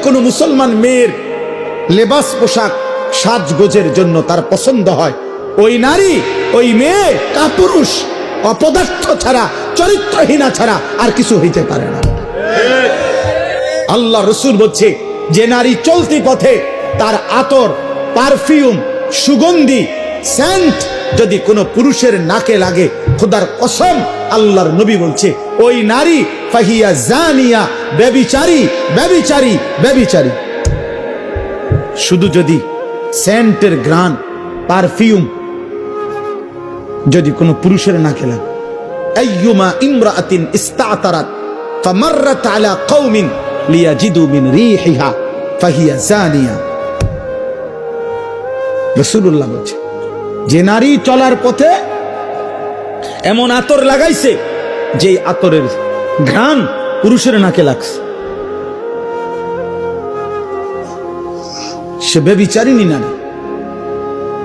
কোনো মুসলমান মেয়ের লেবাস পোশাক সাজগোজের জন্য তার পছন্দ হয়, ওই নারী ওই মেয়ে কাপুরুষ অপদার্থ ছাড়া চরিত্রহীনা ছাড়া আর কিছু হইতে পারে না। আল্লাহ রসুল বলছে যে নারী চলতি পথে তার আতর, পারফিউম, সুগন্ধি, সেন্ট যদি কোনো পুরুষের নাকে লাগে, খোদার কসম আল্লাহর নবী বলছে ওই নারী ফাহিয়া জানিয়া, ব্যভিচারী ব্যভিচারী ব্যভিচারী। শুধু যদি সেন্টের গ্রান, পারফিউম যদি কোনো পুরুষের নাকে লাগে, আইয়ুমা ইমরাআতিন ইস্তাতারাত ফামাররাত আলা কওমিন লিয়াজিদু মিন রিহিহা ফাহিয়া জানিয়া। রাসূলুল্লাহ বলছে যে নারী চলার পথে এমন আতর লাগাইছে যে আতরের ঘ্রাণ পুরুষের নাকে লাগছে, সে ব্যভিচারিণী নারী।